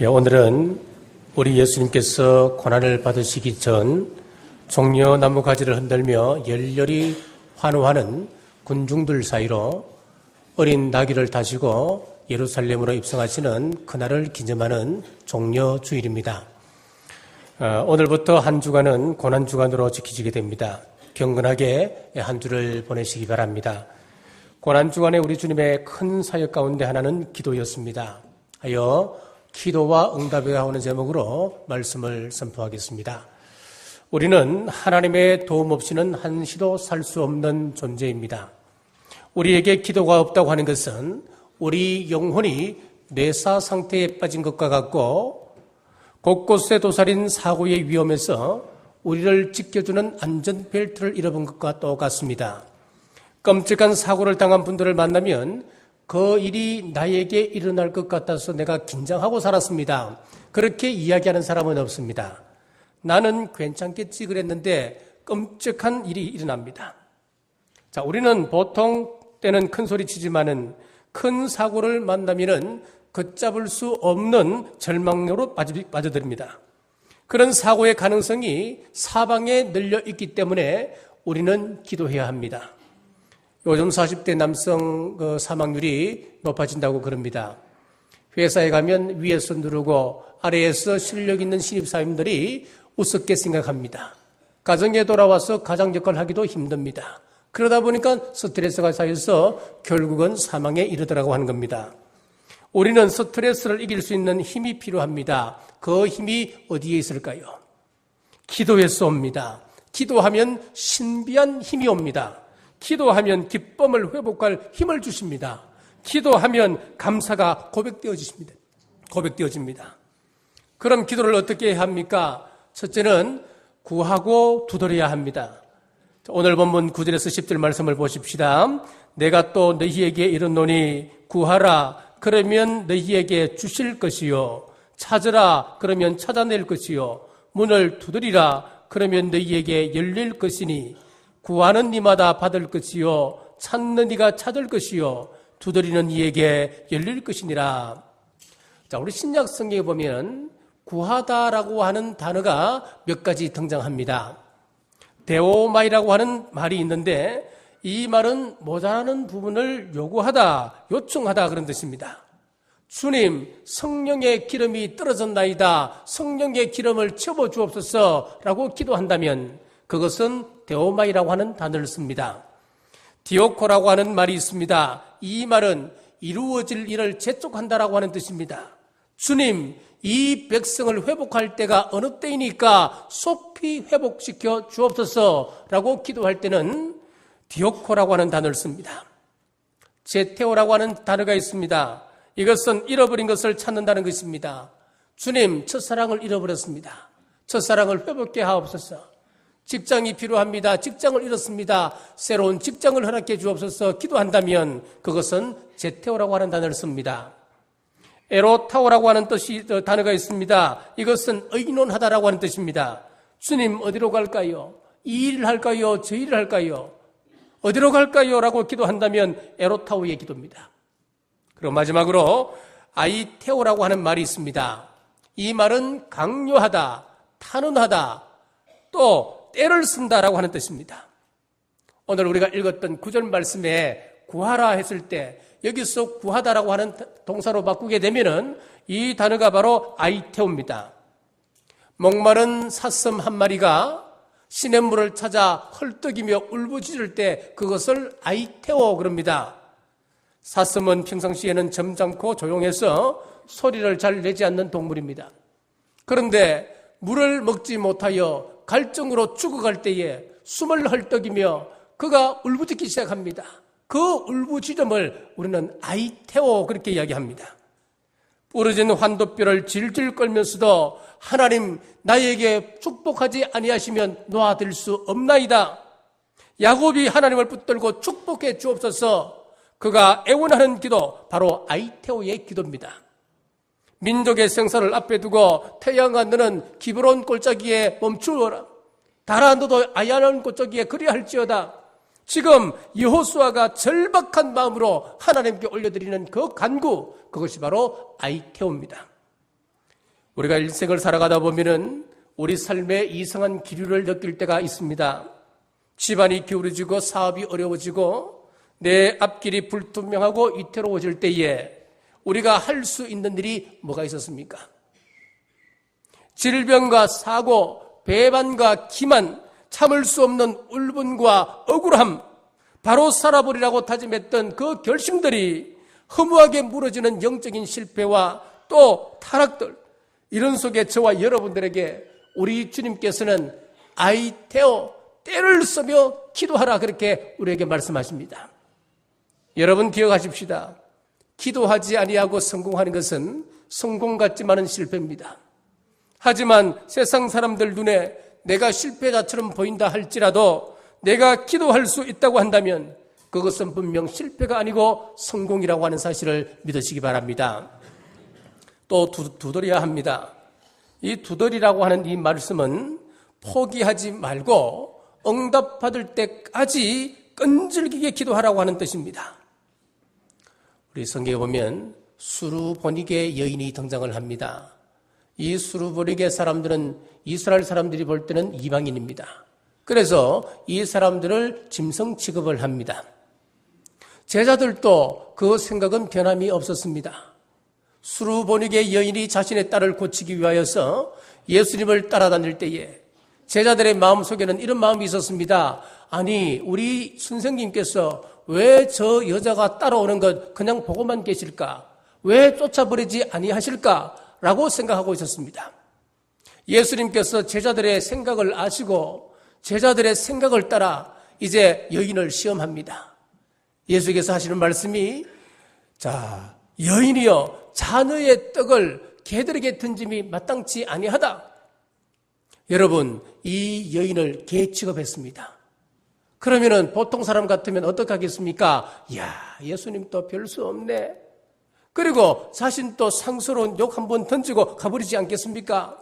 오늘은 우리 예수님께서 고난을 받으시기 전 종려 나무 가지를 흔들며 열렬히 환호하는 군중들 사이로 어린 나귀를 타시고 예루살렘으로 입성하시는 그날을 기념하는 종려 주일입니다. 오늘부터 한 주간은 고난 주간으로 지키시게 됩니다. 경건하게 한 주를 보내시기 바랍니다. 고난 주간에 우리 주님의 큰 사역 가운데 하나는 기도였습니다. 하여 기도와 응답이라 하는 제목으로 말씀을 선포하겠습니다. 우리는 하나님의 도움 없이는 한시도 살 수 없는 존재입니다. 우리에게 기도가 없다고 하는 것은 우리 영혼이 뇌사 상태에 빠진 것과 같고 곳곳에 도사린 사고의 위험에서 우리를 지켜주는 안전벨트를 잃어본 것과 똑같습니다. 끔찍한 사고를 당한 분들을 만나면 그 일이 나에게 일어날 것 같아서 내가 긴장하고 살았습니다. 그렇게 이야기하는 사람은 없습니다. 나는 괜찮겠지 그랬는데 끔찍한 일이 일어납니다. 자, 우리는 보통 때는 큰 소리 치지만은 큰 사고를 만나면은 걷잡을 수 없는 절망으로 빠져듭니다. 그런 사고의 가능성이 사방에 널려 있기 때문에 우리는 기도해야 합니다. 요즘 40대 남성 사망률이 높아진다고 그럽니다. 회사에 가면 위에서 누르고 아래에서 실력 있는 신입사원들이 우습게 생각합니다. 가정에 돌아와서 가장 역할을 하기도 힘듭니다. 그러다 보니까 스트레스가 쌓여서 결국은 사망에 이르더라고 하는 겁니다. 우리는 스트레스를 이길 수 있는 힘이 필요합니다. 그 힘이 어디에 있을까요? 기도에서 옵니다. 기도하면 신비한 힘이 옵니다. 기도하면 기쁨을 회복할 힘을 주십니다. 기도하면 감사가 고백되어집니다. 그럼 기도를 어떻게 해야 합니까? 첫째는 구하고 두드려야 합니다. 오늘 본문 9절에서 10절 말씀을 보십시다. 내가 또 너희에게 이르노니 구하라 그러면 너희에게 주실 것이요 찾으라 그러면 찾아낼 것이요 문을 두드리라 그러면 너희에게 열릴 것이니 구하는 이마다 받을 것이요 찾는 이가 찾을 것이요 두드리는 이에게 열릴 것이니라. 자, 우리 신약 성경에 보면 구하다라고 하는 단어가 몇 가지 등장합니다. 데오마이라고 하는 말이 있는데 이 말은 모자라는 부분을 요구하다, 요청하다 그런 뜻입니다. 주님, 성령의 기름이 떨어졌나이다. 성령의 기름을 채워 주옵소서라고 기도한다면 그것은 데오마이라고 하는 단어를 씁니다. 디오코라고 하는 말이 있습니다. 이 말은 이루어질 일을 재촉한다라고 하는 뜻입니다. 주님, 이 백성을 회복할 때가 어느 때이니까 속히 회복시켜 주옵소서라고 기도할 때는 디오코라고 하는 단어를 씁니다. 제테오라고 하는 단어가 있습니다. 이것은 잃어버린 것을 찾는다는 것입니다. 주님, 첫사랑을 잃어버렸습니다. 첫사랑을 회복해 하옵소서. 직장이 필요합니다. 직장을 잃었습니다. 새로운 직장을 허락해 주옵소서 기도한다면 그것은 제테오라고 하는 단어를 씁니다. 에로타오라고 하는 단어가 있습니다. 이것은 의논하다라고 하는 뜻입니다. 주님, 어디로 갈까요? 이 일을 할까요? 저 일을 할까요? 어디로 갈까요? 라고 기도한다면 에로타오의 기도입니다. 그리고 마지막으로 아이테오라고 하는 말이 있습니다. 이 말은 강요하다, 탄원하다, 또 때를 쓴다라고 하는 뜻입니다. 오늘 우리가 읽었던 9절 말씀에 구하라 했을 때 여기서 구하다라고 하는 동사로 바꾸게 되면은 이 단어가 바로 아이테오입니다. 목마른 사슴 한 마리가 시냇물을 찾아 헐떡이며 울부짖을 때 그것을 아이테오 그럽니다. 사슴은 평상시에는 점잖고 조용해서 소리를 잘 내지 않는 동물입니다. 그런데 물을 먹지 못하여 갈증으로 죽어갈 때에 숨을 헐떡이며 그가 울부짖기 시작합니다. 그 울부짖음을 우리는 아이테오 그렇게 이야기합니다. 부러진 환도뼈를 질질 끌면서도 하나님 나에게 축복하지 아니하시면 놓아드릴 수 없나이다. 야곱이 하나님을 붙들고 축복해 주옵소서. 그가 애원하는 기도 바로 아이테오의 기도입니다. 민족의 생사를 앞에 두고 태양아 너는 기브론 골짜기에 멈추어라. 달아 너도 아야론 골짜기에 그리할지어다. 지금 여호수아가 절박한 마음으로 하나님께 올려드리는 그 간구, 그것이 바로 아이테오입니다. 우리가 일생을 살아가다 보면은 우리 삶에 이상한 기류를 느낄 때가 있습니다. 집안이 기울어지고 사업이 어려워지고 내 앞길이 불투명하고 위태로워질 때에 우리가 할 수 있는 일이 뭐가 있었습니까? 질병과 사고, 배반과 기만, 참을 수 없는 울분과 억울함, 바로 살아버리라고 다짐했던 그 결심들이 허무하게 무너지는 영적인 실패와 또 타락들, 이런 속에 저와 여러분들에게 우리 주님께서는 아이테오, 때를 쓰며 기도하라, 그렇게 우리에게 말씀하십니다. 여러분 기억하십시다. 기도하지 아니하고 성공하는 것은 성공 같지만은 실패입니다. 하지만 세상 사람들 눈에 내가 실패자처럼 보인다 할지라도 내가 기도할 수 있다고 한다면 그것은 분명 실패가 아니고 성공이라고 하는 사실을 믿으시기 바랍니다. 또 두드려야 합니다. 이 두드리라고 하는 이 말씀은 포기하지 말고 응답받을 때까지 끈질기게 기도하라고 하는 뜻입니다. 우리 성경에 보면 수르보니게 여인이 등장을 합니다. 이 수르보니게 사람들은 이스라엘 사람들이 볼 때는 이방인입니다. 그래서 이 사람들을 짐승 취급을 합니다. 제자들도 그 생각은 변함이 없었습니다. 수르보니게 여인이 자신의 딸을 고치기 위하여서 예수님을 따라다닐 때에 제자들의 마음속에는 이런 마음이 있었습니다. 아니, 우리 선생님께서 왜 저 여자가 따라오는 것 그냥 보고만 계실까? 왜 쫓아버리지 아니하실까? 라고 생각하고 있었습니다. 예수님께서 제자들의 생각을 아시고 제자들의 생각을 따라 이제 여인을 시험합니다. 예수께서 하시는 말씀이, 자, 여인이여, 자너의 떡을 개들에게 던짐이 마땅치 아니하다. 여러분, 이 여인을 개 취급했습니다. 그러면은 보통 사람 같으면 어떻게 하겠습니까? 이야, 예수님 또 별 수 없네. 그리고 자신 또 상스러운 욕 한번 던지고 가버리지 않겠습니까?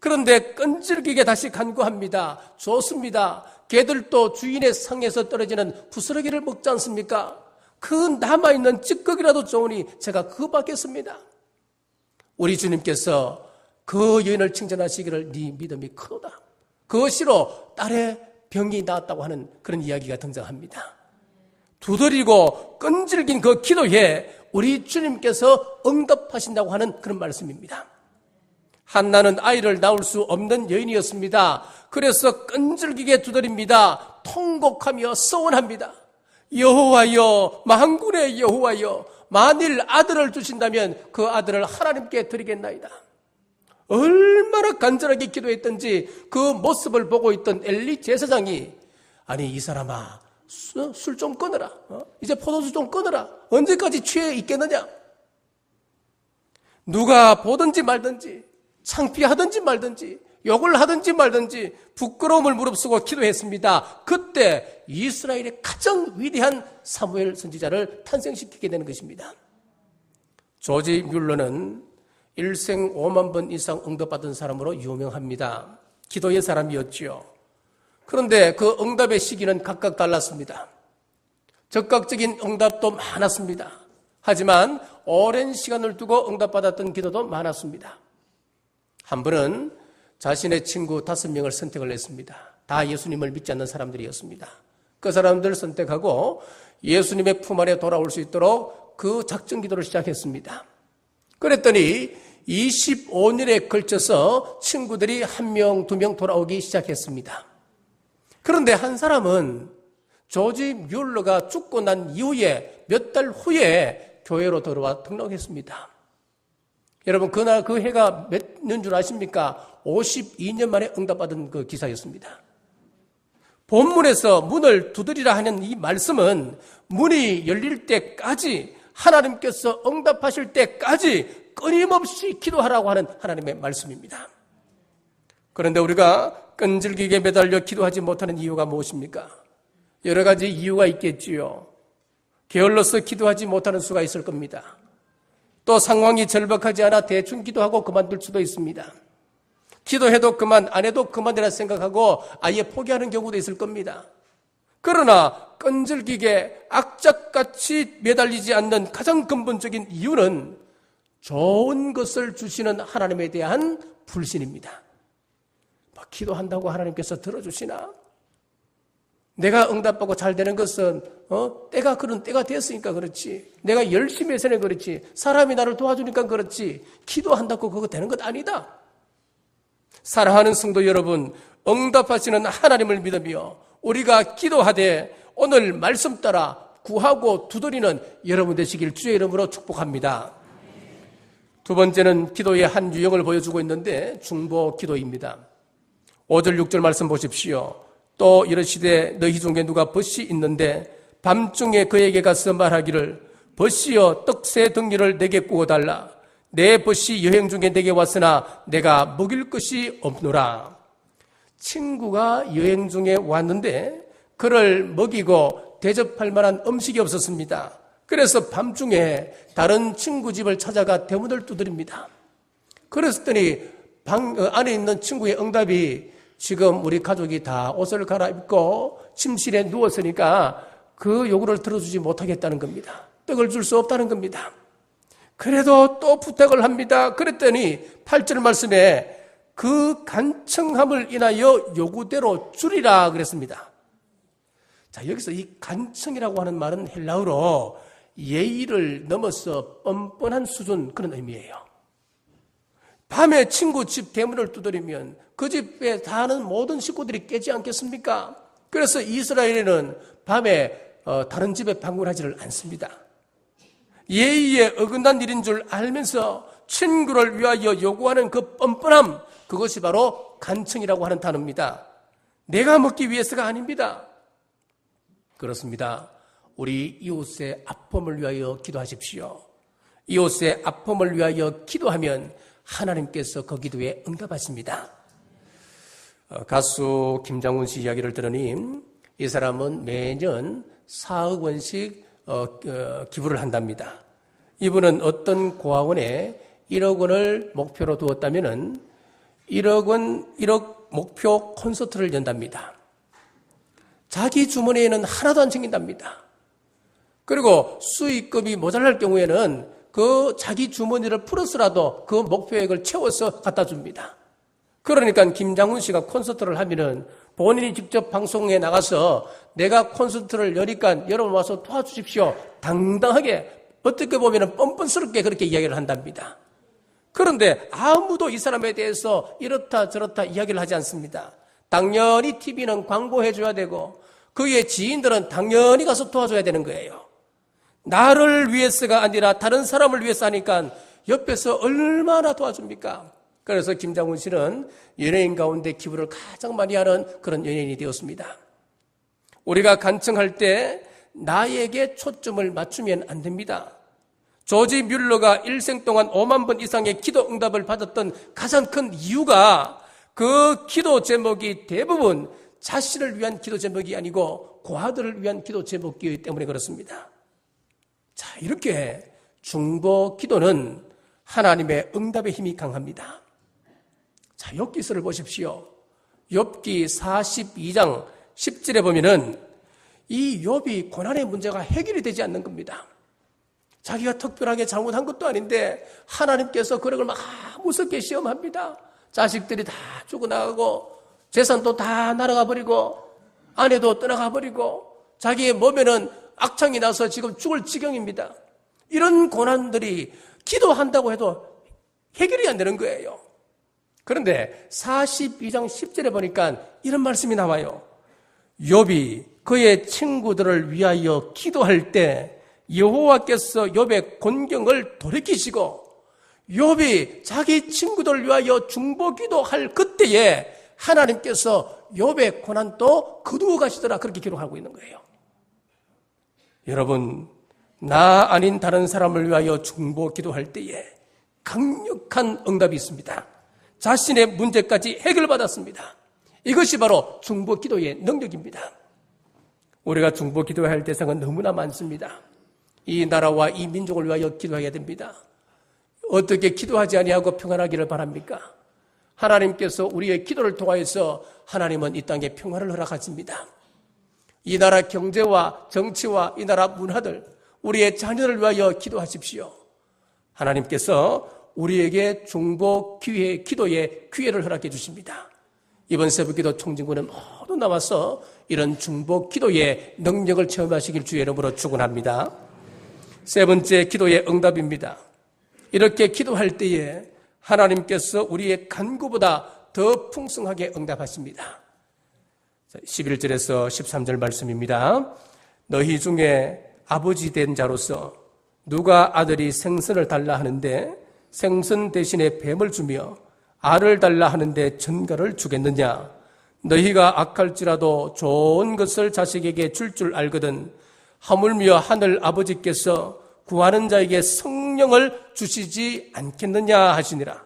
그런데 끈질기게 다시 간구합니다. 좋습니다. 개들도 주인의 상에서 떨어지는 부스러기를 먹지 않습니까? 그 남아있는 찌꺼기라도 좋으니 제가 그거 받겠습니다. 우리 주님께서 그 여인을 칭찬하시기를 네 믿음이 크다. 그것으로 딸의 병이 나았다고 하는 그런 이야기가 등장합니다. 두드리고 끈질긴 그 기도에 우리 주님께서 응답하신다고 하는 그런 말씀입니다. 한나는 아이를 낳을 수 없는 여인이었습니다. 그래서 끈질기게 두드립니다. 통곡하며 서원합니다. 여호와여, 만군의 여호와여, 만일 아들을 주신다면 그 아들을 하나님께 드리겠나이다. 얼마나 간절하게 기도했던지 그 모습을 보고 있던 엘리 제사장이, 아니 이 사람아, 술 좀 끊어라. 이제 포도주 좀 끊어라. 언제까지 취해 있겠느냐? 누가 보든지 말든지, 창피하든지 말든지, 욕을 하든지 말든지 부끄러움을 무릅쓰고 기도했습니다. 그때 이스라엘의 가장 위대한 사무엘 선지자를 탄생시키게 되는 것입니다. 조지 뮬러는 일생 5만 번 이상 응답받은 사람으로 유명합니다. 기도의 사람이었지요. 그런데 그 응답의 시기는 각각 달랐습니다. 적극적인 응답도 많았습니다. 하지만 오랜 시간을 두고 응답받았던 기도도 많았습니다. 한 분은 자신의 친구 5명을 선택을 했습니다. 다 예수님을 믿지 않는 사람들이었습니다. 그 사람들을 선택하고 예수님의 품 안에 돌아올 수 있도록 그 작전 기도를 시작했습니다. 그랬더니 25년에 걸쳐서 친구들이 1명, 2명 돌아오기 시작했습니다. 그런데 한 사람은 조지 뮬러가 죽고 난 이후에 몇 달 후에 교회로 들어와 등록했습니다. 여러분, 그날 그 해가 몇 년 줄 아십니까? 52년 만에 응답받은 그 기사였습니다. 본문에서 문을 두드리라 하는 이 말씀은 문이 열릴 때까지, 하나님께서 응답하실 때까지 끊임없이 기도하라고 하는 하나님의 말씀입니다. 그런데 우리가 끈질기게 매달려 기도하지 못하는 이유가 무엇입니까? 여러 가지 이유가 있겠지요. 게을러서 기도하지 못하는 수가 있을 겁니다. 또 상황이 절박하지 않아 대충 기도하고 그만둘 수도 있습니다. 기도해도 그만, 안 해도 그만이라 생각하고 아예 포기하는 경우도 있을 겁니다. 그러나 끈질기게 악착같이 매달리지 않는 가장 근본적인 이유는 좋은 것을 주시는 하나님에 대한 불신입니다. 기도한다고 하나님께서 들어주시나? 내가 응답받고 잘 되는 것은 때가 그런 때가 됐으니까 그렇지. 내가 열심히 해서는 그렇지. 사람이 나를 도와주니까 그렇지. 기도한다고 그거 되는 것 아니다. 사랑하는 성도 여러분, 응답하시는 하나님을 믿으며 우리가 기도하되 오늘 말씀 따라 구하고 두드리는 여러분 되시길 주의 이름으로 축복합니다. 두 번째는 기도의 한 유형을 보여주고 있는데 중보 기도입니다. 5절 6절 말씀 보십시오. 또 이르시되 너희 중에 누가 벗이 있는데 밤중에 그에게 가서 말하기를 벗이여 떡새 덩이를 내게 구워달라. 내 벗이 여행 중에 내게 왔으나 내가 먹일 것이 없노라. 친구가 여행 중에 왔는데 그를 먹이고 대접할 만한 음식이 없었습니다. 그래서 밤중에 다른 친구 집을 찾아가 대문을 두드립니다. 그랬더니 방 안에 있는 친구의 응답이 지금 우리 가족이 다 옷을 갈아입고 침실에 누웠으니까 그 요구를 들어주지 못하겠다는 겁니다. 떡을 줄 수 없다는 겁니다. 그래도 또 부탁을 합니다. 그랬더니 8절 말씀에 그 간청함을 인하여 요구대로 주리라 그랬습니다. 자, 여기서 이 간청이라고 하는 말은 헬라어로 예의를 넘어서 뻔뻔한 수준 그런 의미예요. 밤에 친구 집 대문을 두드리면 그 집에 사는 모든 식구들이 깨지 않겠습니까? 그래서 이스라엘에는 밤에 다른 집에 방문하지를 않습니다. 예의에 어긋난 일인 줄 알면서 친구를 위하여 요구하는 그 뻔뻔함, 그것이 바로 간청이라고 하는 단어입니다. 내가 먹기 위해서가 아닙니다. 그렇습니다. 우리 이웃의 아픔을 위하여 기도하십시오. 이웃의 아픔을 위하여 기도하면 하나님께서 그 기도에 응답하십니다. 가수 김장훈 씨 이야기를 들으니 이 사람은 매년 4억 원씩 기부를 한답니다. 이분은 어떤 고아원에 1억 원을 목표로 두었다면 1억 목표 콘서트를 연답니다. 자기 주머니에는 하나도 안 챙긴답니다. 그리고 수익금이 모자랄 경우에는 그 자기 주머니를 풀어서라도 그 목표액을 채워서 갖다 줍니다. 그러니까 김장훈 씨가 콘서트를 하면은 본인이 직접 방송에 나가서 내가 콘서트를 여니까 여러분 와서 도와주십시오. 당당하게 어떻게 보면은 뻔뻔스럽게 그렇게 이야기를 한답니다. 그런데 아무도 이 사람에 대해서 이렇다 저렇다 이야기를 하지 않습니다. 당연히 TV는 광고해줘야 되고 그의 지인들은 당연히 가서 도와줘야 되는 거예요. 나를 위해서가 아니라 다른 사람을 위해서 하니까 옆에서 얼마나 도와줍니까? 그래서 김장훈 씨는 연예인 가운데 기부를 가장 많이 하는 그런 연예인이 되었습니다. 우리가 간청할 때 나에게 초점을 맞추면 안 됩니다. 조지 뮬러가 일생 동안 5만 번 이상의 기도 응답을 받았던 가장 큰 이유가 그 기도 제목이 대부분 자신을 위한 기도 제목이 아니고 고아들을 위한 기도 제목이기 때문에 그렇습니다. 자, 이렇게 중보 기도는 하나님의 응답의 힘이 강합니다. 자, 욥기서를 보십시오. 욥기 42장 10절에 보면은 이 욥이 고난의 문제가 해결이 되지 않는 겁니다. 자기가 특별하게 잘못한 것도 아닌데 하나님께서 그런 걸 막 무섭게 시험합니다. 자식들이 다 죽어나가고 재산도 다 날아가 버리고 아내도 떠나가 버리고 자기의 몸에는 악창이 나서 지금 죽을 지경입니다. 이런 고난들이 기도한다고 해도 해결이 안 되는 거예요. 그런데 42장 10절에 보니까 이런 말씀이 나와요. 욥이 그의 친구들을 위하여 기도할 때 여호와께서 욥의 곤경을 돌이키시고 욥이 자기 친구들을 위하여 중보기도할 그때에 하나님께서 욥의 고난도 거두어 가시더라 그렇게 기록하고 있는 거예요. 여러분, 나 아닌 다른 사람을 위하여 중보기도할 때에 강력한 응답이 있습니다. 자신의 문제까지 해결받았습니다. 이것이 바로 중보기도의 능력입니다. 우리가 중보기도할 대상은 너무나 많습니다. 이 나라와 이 민족을 위하여 기도해야 됩니다. 어떻게 기도하지 아니하고 평안하기를 바랍니까? 하나님께서 우리의 기도를 통하여서 하나님은 이 땅에 평화를 허락하십니다. 이 나라 경제와 정치와 이 나라 문화들, 우리의 자녀를 위하여 기도하십시오. 하나님께서 우리에게 중보 기도의 기회를 허락해 주십니다. 이번 새벽기도 총진군은 모두 나와서 이런 중보 기도의 능력을 체험하시길 주의 이름으로 축원합니다. 세 번째, 기도의 응답입니다. 이렇게 기도할 때에 하나님께서 우리의 간구보다 더 풍성하게 응답하십니다. 11절에서 13절 말씀입니다. 너희 중에 아버지 된 자로서 누가 아들이 생선을 달라 하는데 생선 대신에 뱀을 주며 알을 달라 하는데 전갈을 주겠느냐? 너희가 악할지라도 좋은 것을 자식에게 줄 알거든 하물며 하늘 아버지께서 구하는 자에게 성령을 주시지 않겠느냐 하시니라.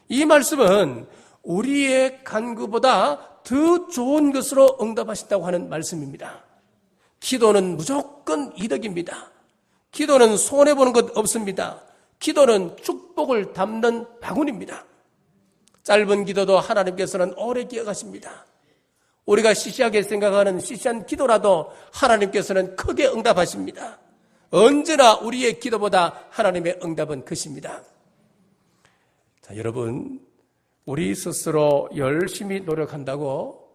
이 말씀은 우리의 간구보다 더 좋은 것으로 응답하신다고 하는 말씀입니다. 기도는 무조건 이득입니다. 기도는 손해보는 것 없습니다. 기도는 축복을 담는 바구니입니다. 짧은 기도도 하나님께서는 오래 기억하십니다. 우리가 시시하게 생각하는 시시한 기도라도 하나님께서는 크게 응답하십니다. 언제나 우리의 기도보다 하나님의 응답은 크십니다. 자, 여러분, 우리 스스로 열심히 노력한다고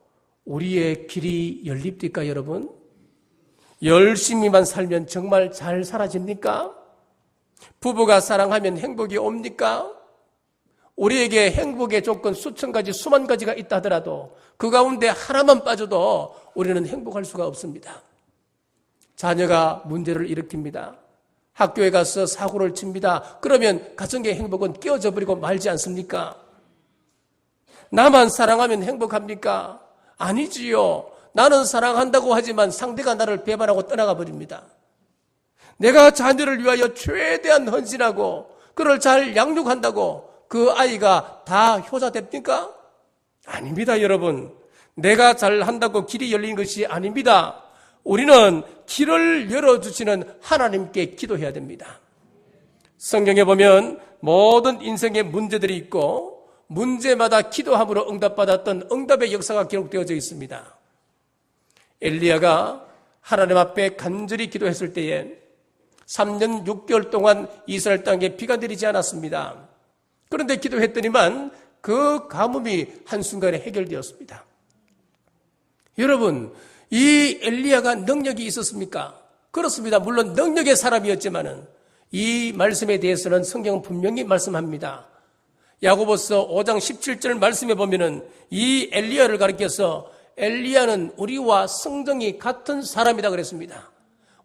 우리의 길이 열립니까, 여러분? 열심히만 살면 정말 잘 살아집니까? 부부가 사랑하면 행복이 옵니까? 우리에게 행복의 조건 수천 가지, 수만 가지가 있다 하더라도 그 가운데 하나만 빠져도 우리는 행복할 수가 없습니다. 자녀가 문제를 일으킵니다. 학교에 가서 사고를 칩니다. 그러면 가정의 행복은 깨어져 버리고 말지 않습니까? 나만 사랑하면 행복합니까? 아니지요. 나는 사랑한다고 하지만 상대가 나를 배반하고 떠나가 버립니다. 내가 자녀를 위하여 최대한 헌신하고 그를 잘 양육한다고 그 아이가 다 효자 됩니까? 아닙니다, 여러분. 내가 잘한다고 길이 열리는 것이 아닙니다. 우리는 길을 열어주시는 하나님께 기도해야 됩니다. 성경에 보면 모든 인생의 문제들이 있고 문제마다 기도함으로 응답받았던 응답의 역사가 기록되어져 있습니다. 엘리야가 하나님 앞에 간절히 기도했을 때에 3년 6개월 동안 이스라엘 땅에 비가 내리지 않았습니다. 그런데 기도했더니만 그 가뭄이 한순간에 해결되었습니다. 여러분, 이 엘리야가 능력이 있었습니까? 그렇습니다. 물론 능력의 사람이었지만은 이 말씀에 대해서는 성경은 분명히 말씀합니다. 야고보서 5장 17절 말씀에 보면은 이 엘리야를 가리켜서 엘리야는 우리와 성정이 같은 사람이다 그랬습니다.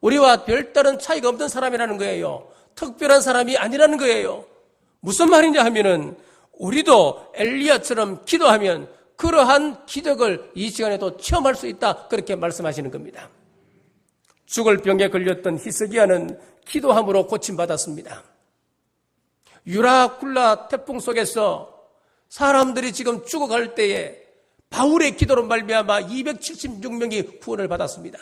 우리와 별다른 차이가 없는 사람이라는 거예요. 특별한 사람이 아니라는 거예요. 무슨 말이냐 하면은 우리도 엘리야처럼 기도하면 그러한 기적을 이 시간에도 체험할 수 있다. 그렇게 말씀하시는 겁니다. 죽을 병에 걸렸던 히스기야는 기도함으로 고침받았습니다. 유라굴라 태풍 속에서 사람들이 지금 죽어갈 때에 바울의 기도로 말미암아 276명이 구원을 받았습니다.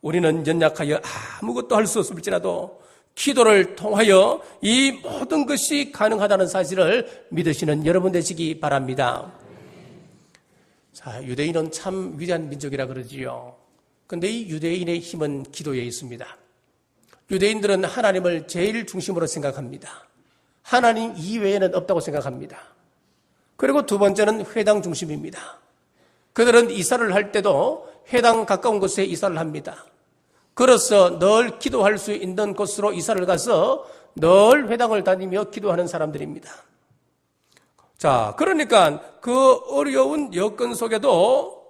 우리는 연약하여 아무것도 할 수 없을지라도 기도를 통하여 이 모든 것이 가능하다는 사실을 믿으시는 여러분 되시기 바랍니다. 자, 유대인은 참 위대한 민족이라 그러지요. 그런데 이 유대인의 힘은 기도에 있습니다. 유대인들은 하나님을 제일 중심으로 생각합니다. 하나님 이외에는 없다고 생각합니다. 그리고 두 번째는 회당 중심입니다. 그들은 이사를 할 때도 회당 가까운 곳에 이사를 합니다. 그래서 늘 기도할 수 있는 곳으로 이사를 가서 늘 회당을 다니며 기도하는 사람들입니다. 자, 그러니까 그 어려운 여건 속에도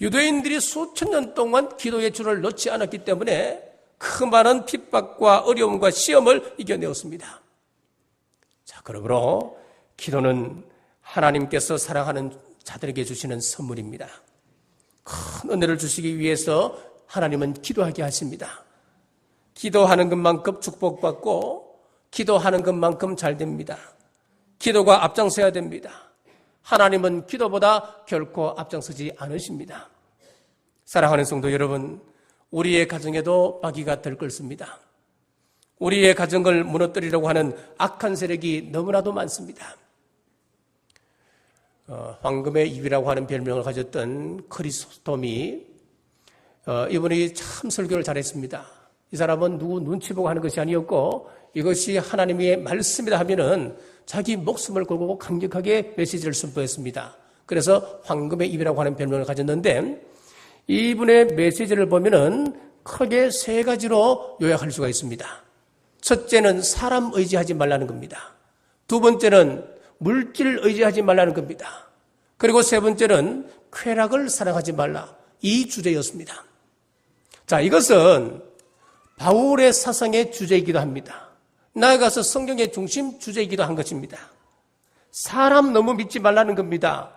유대인들이 수천 년 동안 기도의 줄을 놓지 않았기 때문에 그 많은 핍박과 어려움과 시험을 이겨내었습니다. 자, 그러므로 기도는 하나님께서 사랑하는 자들에게 주시는 선물입니다. 큰 은혜를 주시기 위해서 하나님은 기도하게 하십니다. 기도하는 것만큼 축복받고 기도하는 것만큼 잘 됩니다. 기도가 앞장서야 됩니다. 하나님은 기도보다 결코 앞장서지 않으십니다. 사랑하는 성도 여러분, 우리의 가정에도 마귀가 들끓습니다. 우리의 가정을 무너뜨리려고 하는 악한 세력이 너무나도 많습니다. 황금의 입이라고 하는 별명을 가졌던 크리소스톰이 이분이 참 설교를 잘했습니다. 이 사람은 누구 눈치 보고 하는 것이 아니었고 이것이 하나님의 말씀이다 하면은 자기 목숨을 걸고 강력하게 메시지를 선포했습니다. 그래서 황금의 입이라고 하는 별명을 가졌는데 이분의 메시지를 보면은 크게 세 가지로 요약할 수가 있습니다. 첫째는 사람 의지하지 말라는 겁니다. 두 번째는 물질 의지하지 말라는 겁니다. 그리고 세 번째는 쾌락을 사랑하지 말라. 이 주제였습니다. 자, 이것은 바울의 사상의 주제이기도 합니다. 나아가서 성경의 중심 주제이기도 한 것입니다. 사람 너무 믿지 말라는 겁니다.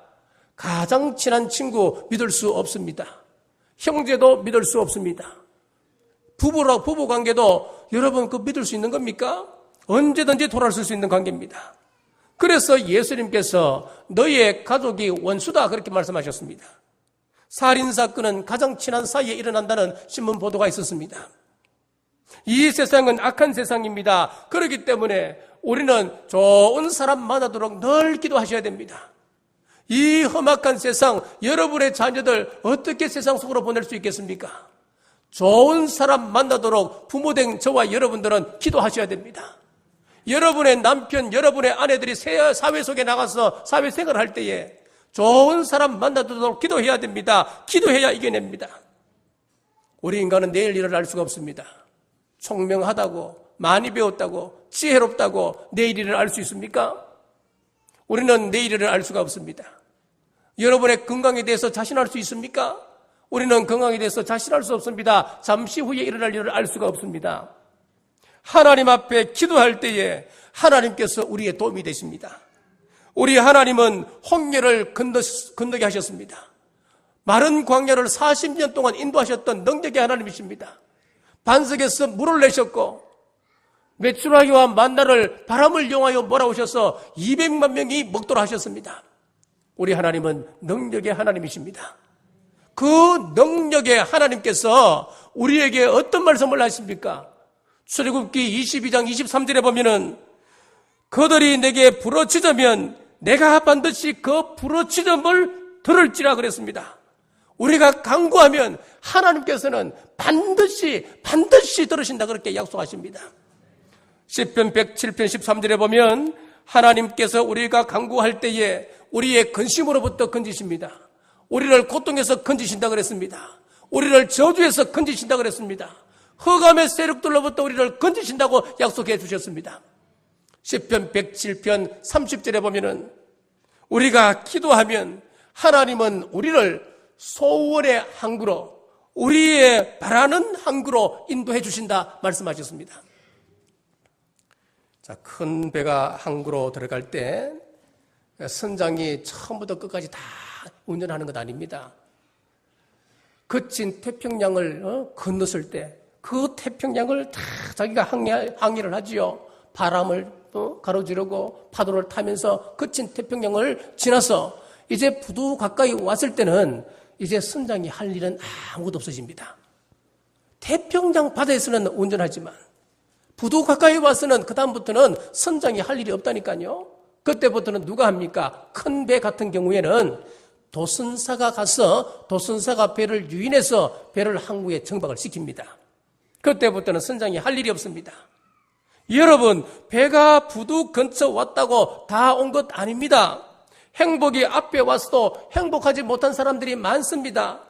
가장 친한 친구 믿을 수 없습니다. 형제도 믿을 수 없습니다. 부부 관계도 여러분 그 믿을 수 있는 겁니까? 언제든지 돌아설 수 있는 관계입니다. 그래서 예수님께서 너희의 가족이 원수다 그렇게 말씀하셨습니다. 살인사건은 가장 친한 사이에 일어난다는 신문 보도가 있었습니다. 이 세상은 악한 세상입니다. 그렇기 때문에 우리는 좋은 사람 만나도록 늘 기도하셔야 됩니다. 이 험악한 세상, 여러분의 자녀들 어떻게 세상 속으로 보낼 수 있겠습니까? 좋은 사람 만나도록 부모된 저와 여러분들은 기도하셔야 됩니다. 여러분의 남편, 여러분의 아내들이 사회 속에 나가서 사회생활을 할 때에 좋은 사람 만나도록 기도해야 됩니다. 기도해야 이겨냅니다. 우리 인간은 내일 일을 알 수가 없습니다. 총명하다고, 많이 배웠다고, 지혜롭다고 내일 일을 알 수 있습니까? 우리는 내일 일을 알 수가 없습니다. 여러분의 건강에 대해서 자신할 수 있습니까? 우리는 건강에 대해서 자신할 수 없습니다. 잠시 후에 일어날 일을 알 수가 없습니다. 하나님 앞에 기도할 때에 하나님께서 우리의 도움이 되십니다. 우리 하나님은 홍해를 건너게 하셨습니다. 마른 광야를 40년 동안 인도하셨던 능력의 하나님이십니다. 반석에서 물을 내셨고 메추라기와 만나를 바람을 이용하여 몰아오셔서 200만 명이 먹도록 하셨습니다. 우리 하나님은 능력의 하나님이십니다. 그 능력의 하나님께서 우리에게 어떤 말씀을 하십니까? 출애굽기 22장 23절에 보면은 그들이 내게 부르짖으면 내가 반드시 그 부르짖음을 들을지라 그랬습니다. 우리가 간구하면 하나님께서는 반드시 들으신다 그렇게 약속하십니다. 시편 107편 13절에 보면 하나님께서 우리가 간구할 때에 우리의 근심으로부터 건지십니다. 우리를 고통에서 건지신다 그랬습니다. 우리를 저주에서 건지신다 그랬습니다. 흑암의 세력들로부터 우리를 건지신다고 약속해 주셨습니다. 시편 107편 30절에 보면은 우리가 기도하면 하나님은 우리를 소원의 항구로, 우리의 바라는 항구로 인도해 주신다 말씀하셨습니다. 자, 큰 배가 항구로 들어갈 때 선장이 처음부터 끝까지 다 운전하는 것 아닙니다. 거친 태평양을 건넜을 때 그 태평양을 다 자기가 항해를 하지요. 바람을 가로지르고 파도를 타면서 거친 태평양을 지나서 이제 부두 가까이 왔을 때는 이제 선장이 할 일은 아무것도 없어집니다. 태평양 바다에서는 운전하지만 부두 가까이 와서는 그다음부터는 선장이 할 일이 없다니까요. 그때부터는 누가 합니까? 큰 배 같은 경우에는 도선사가 가서 도선사가 배를 유인해서 배를 항구에 정박을 시킵니다. 그때부터는 선장이 할 일이 없습니다. 여러분, 배가 부두 근처 왔다고 다 온 것 아닙니다. 행복이 앞에 왔어도 행복하지 못한 사람들이 많습니다.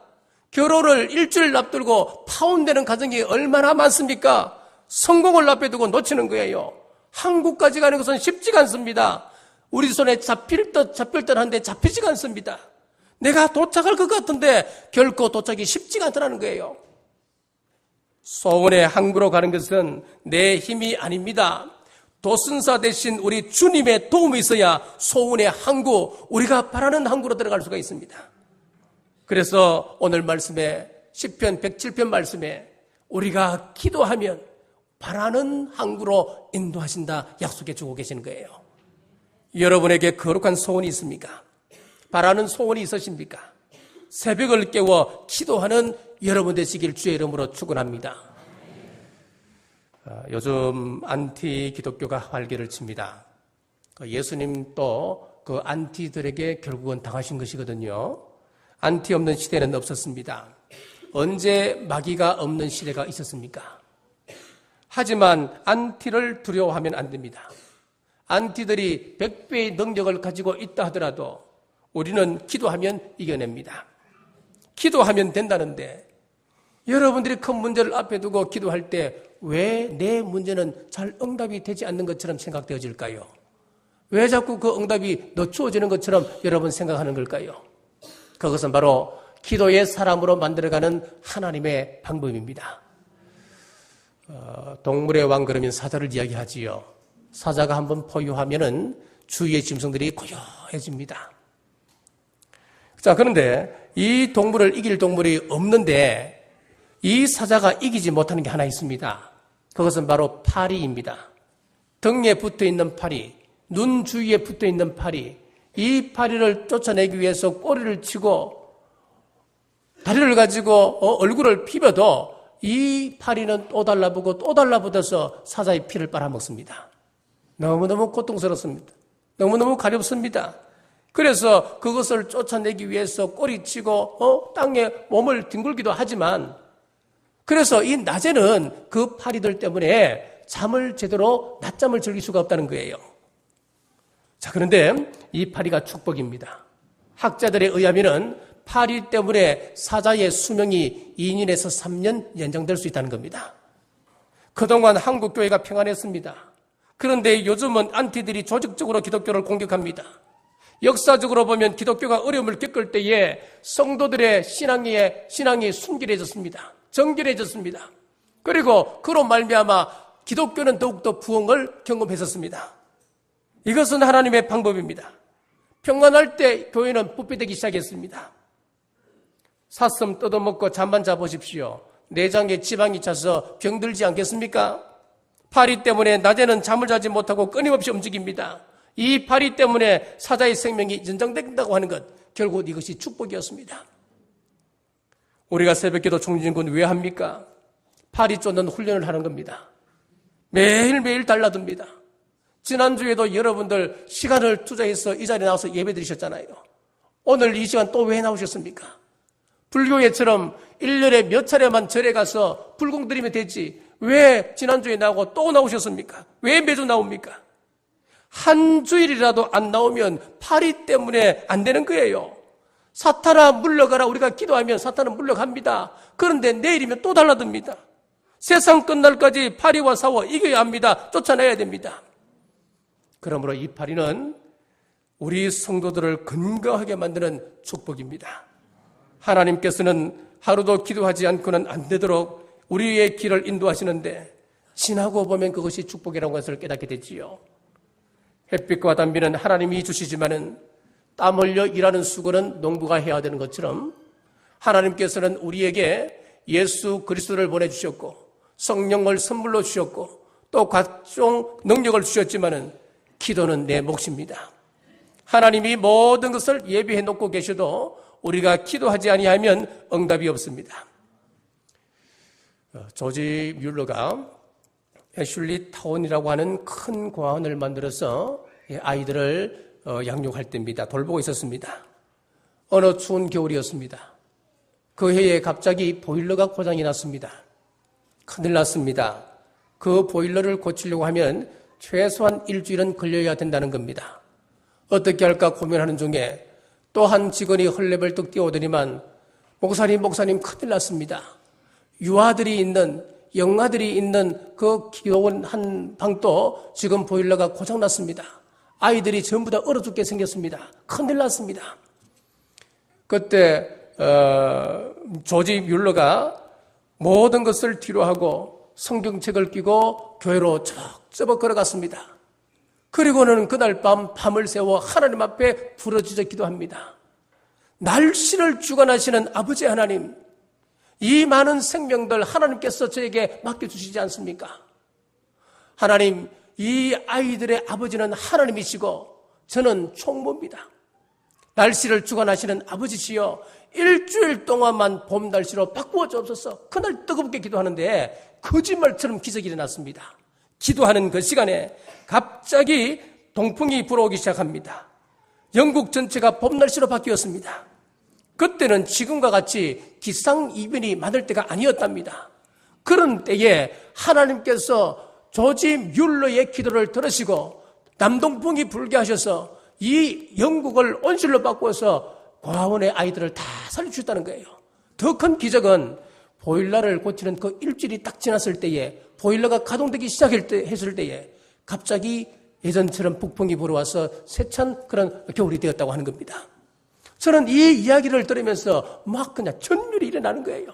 결혼을 일주일 앞두고 파혼되는 가정이 얼마나 많습니까? 성공을 앞에 두고 놓치는 거예요. 한국까지 가는 것은 쉽지가 않습니다. 우리 손에 잡힐 듯 한데 잡히지가 않습니다. 내가 도착할 것 같은데 결코 도착이 쉽지가 않다는 거예요. 소원의 항구로 가는 것은 내 힘이 아닙니다. 도선사 대신 우리 주님의 도움이 있어야 소원의 항구, 우리가 바라는 항구로 들어갈 수가 있습니다. 그래서 오늘 말씀에 시편 107편 말씀에 우리가 기도하면 바라는 항구로 인도하신다 약속해 주고 계시는 거예요. 여러분에게 거룩한 소원이 있습니까? 바라는 소원이 있으십니까? 새벽을 깨워 기도하는 여러분 되시길 주의 이름으로 축원합니다. 요즘 안티 기독교가 활개를 칩니다. 예수님도 그 안티들에게 결국은 당하신 것이거든요. 안티 없는 시대는 없었습니다. 언제 마귀가 없는 시대가 있었습니까? 하지만 안티를 두려워하면 안 됩니다. 안티들이 100배의 능력을 가지고 있다 하더라도 우리는 기도하면 이겨냅니다. 기도하면 된다는데 여러분들이 큰 문제를 앞에 두고 기도할 때 왜 내 문제는 잘 응답이 되지 않는 것처럼 생각되어질까요? 왜 자꾸 그 응답이 늦추어지는 것처럼 여러분 생각하는 걸까요? 그것은 바로 기도의 사람으로 만들어가는 하나님의 방법입니다. 동물의 왕 그러면 사자를 이야기하지요. 사자가 한번 포효하면은 주위의 짐승들이 고요해집니다. 자, 그런데 이 동물을 이길 동물이 없는데 이 사자가 이기지 못하는 게 하나 있습니다. 그것은 바로 파리입니다. 등에 붙어 있는 파리, 눈 주위에 붙어 있는 파리, 이 파리를 쫓아내기 위해서 꼬리를 치고 다리를 가지고 얼굴을 비벼도 이 파리는 또 달라붙고 또 달라붙어서 사자의 피를 빨아먹습니다. 너무너무 고통스럽습니다. 너무너무 가렵습니다. 그래서 그것을 쫓아내기 위해서 꼬리치고 땅에 몸을 뒹굴기도 하지만 그래서 이 낮에는 그 파리들 때문에 잠을 제대로 낮잠을 즐길 수가 없다는 거예요. 자, 그런데 이 파리가 축복입니다. 학자들에 의하면은 파리 때문에 사자의 수명이 2년에서 3년 연장될 수 있다는 겁니다. 그동안 한국 교회가 평안했습니다. 그런데 요즘은 안티들이 조직적으로 기독교를 공격합니다. 역사적으로 보면 기독교가 어려움을 겪을 때에 성도들의 신앙이 순결해졌습니다. 정결해졌습니다. 그리고 그로 말미암아 기독교는 더욱더 부흥을 경험했었습니다. 이것은 하나님의 방법입니다. 평안할 때 교회는 부패되기 시작했습니다. 사슴 뜯어먹고 잠만 자보십시오. 내장에 지방이 차서 병들지 않겠습니까? 파리 때문에 낮에는 잠을 자지 못하고 끊임없이 움직입니다. 이 파리 때문에 사자의 생명이 연장된다고 하는 것, 결국 이것이 축복이었습니다. 우리가 새벽기도 총진군 왜 합니까? 파리 쫓는 훈련을 하는 겁니다. 매일매일 달라듭니다. 지난주에도 여러분들 시간을 투자해서 이 자리에 나와서 예배 드리셨잖아요. 오늘 이 시간 또 왜 나오셨습니까? 불교회처럼 1년에 몇 차례만 절에 가서 불공 드리면 되지. 왜 지난주에 나오고 또 나오셨습니까? 왜 매주 나옵니까? 한 주일이라도 안 나오면 파리 때문에 안 되는 거예요. 사탄아 물러가라 우리가 기도하면 사탄은 물러갑니다. 그런데 내일이면 또 달라듭니다. 세상 끝날까지 파리와 싸워 이겨야 합니다. 쫓아내야 됩니다. 그러므로 이 파리는 우리 성도들을 건강하게 만드는 축복입니다. 하나님께서는 하루도 기도하지 않고는 안 되도록 우리의 길을 인도하시는데 지나고 보면 그것이 축복이라는 것을 깨닫게 되지요. 햇빛과 단비는 하나님이 주시지만은 땀 흘려 일하는 수고는 농부가 해야 되는 것처럼 하나님께서는 우리에게 예수 그리스도를 보내주셨고 성령을 선물로 주셨고 또 각종 능력을 주셨지만은 기도는 내 몫입니다. 하나님이 모든 것을 예비해 놓고 계셔도 우리가 기도하지 아니하면 응답이 없습니다. 조지 뮬러가 애슐리 타운이라고 하는 큰 공원을 만들어서 아이들을 양육할 때입니다. 돌보고 있었습니다. 어느 추운 겨울이었습니다. 그 해에 갑자기 보일러가 고장이 났습니다. 큰일 났습니다. 그 보일러를 고치려고 하면 최소한 일주일은 걸려야 된다는 겁니다. 어떻게 할까 고민하는 중에 또 한 직원이 헐레벌떡 뛰어오더니만 목사님 큰일 났습니다. 유아들이 있는 영아들이 있는 그 귀여운 한 방도 지금 보일러가 고장났습니다. 아이들이 전부 다 얼어 죽게 생겼습니다. 큰일 났습니다. 그때 조지 뮬러가 모든 것을 뒤로하고 성경책을 끼고 교회로 쩍쩍 걸어갔습니다. 그리고는 그날 밤을 새워 하나님 앞에 부르짖어 기도합니다. 날씨를 주관하시는 아버지 하나님, 이 많은 생명들 하나님께서 저에게 맡겨주시지 않습니까? 하나님, 이 아이들의 아버지는 하나님이시고 저는 총무입니다. 날씨를 주관하시는 아버지시여 일주일 동안만 봄 날씨로 바꾸어 주옵소서. 그날 뜨겁게 기도하는데 거짓말처럼 기적이 일어났습니다. 기도하는 그 시간에 갑자기 동풍이 불어오기 시작합니다. 영국 전체가 봄 날씨로 바뀌었습니다. 그때는 지금과 같이 기상이변이 많을 때가 아니었답니다. 그런 때에 하나님께서 조지 뮬러의 기도를 들으시고 남동풍이 불게 하셔서 이 영국을 온실로 바꾸어서 고아원의 아이들을 다 살려주셨다는 거예요. 더 큰 기적은 보일러를 고치는 그 일주일이 딱 지났을 때에 보일러가 가동되기 시작했을 때에 갑자기 예전처럼 북풍이 불어와서 세찬 그런 겨울이 되었다고 하는 겁니다. 저는 이 이야기를 들으면서 막 그냥 전율이 일어나는 거예요.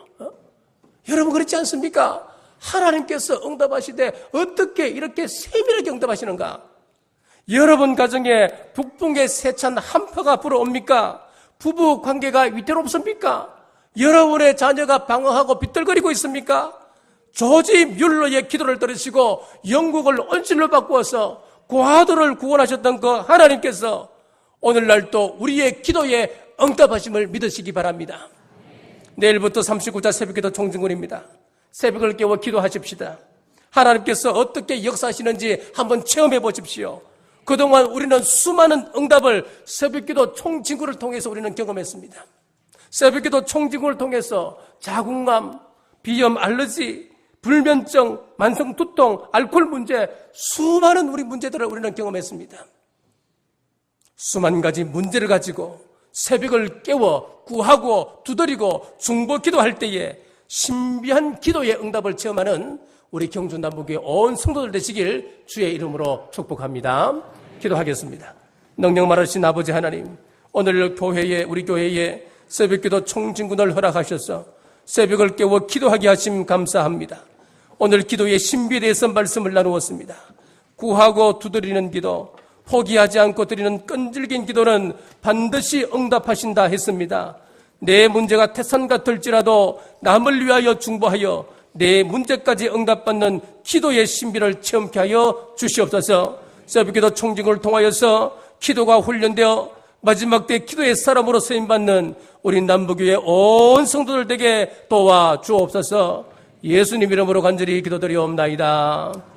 여러분 그렇지 않습니까? 하나님께서 응답하시되 어떻게 이렇게 세밀하게 응답하시는가? 여러분 가정에 북풍의 세찬 한파가 불어옵니까? 부부 관계가 위태롭습니까? 여러분의 자녀가 방황하고 비틀거리고 있습니까? 조지 뮬러의 기도를 들으시고 영국을 온실로 바꾸어서 고아들을 구원하셨던 그 하나님께서 오늘날 또 우리의 기도에 응답하심을 믿으시기 바랍니다. 내일부터 39자 새벽기도 총진군입니다. 새벽을 깨워 기도하십시다. 하나님께서 어떻게 역사하시는지 한번 체험해 보십시오. 그동안 우리는 수많은 응답을 새벽기도 총진군을 통해서 우리는 경험했습니다. 새벽기도 총진군을 통해서 자궁암, 비염, 알러지, 불면증, 만성 두통, 알코올 문제, 수많은 우리 문제들을 우리는 경험했습니다. 수만 가지 문제를 가지고 새벽을 깨워 구하고 두드리고 중보기도할 때에 신비한 기도의 응답을 체험하는 우리 경주 남북의 온 성도들 되시길 주의 이름으로 축복합니다. 기도하겠습니다. 능력 많으신 아버지 하나님, 오늘 우리 교회에 새벽기도 총진군을 허락하셔서 새벽을 깨워 기도하게 하심 감사합니다. 오늘 기도의 신비에 대해서 말씀을 나누었습니다. 구하고 두드리는 기도, 포기하지 않고 드리는 끈질긴 기도는 반드시 응답하신다 했습니다. 내 문제가 태산 같을지라도 남을 위하여 중보하여 내 문제까지 응답받는 기도의 신비를 체험케 하여 주시옵소서. 새벽기도 총진군을 통하여서 기도가 훈련되어 마지막 때 기도의 사람으로 쓰임받는 우리 남북교회 온 성도들 되게 도와주옵소서. 예수님 이름으로 간절히 기도드리옵나이다.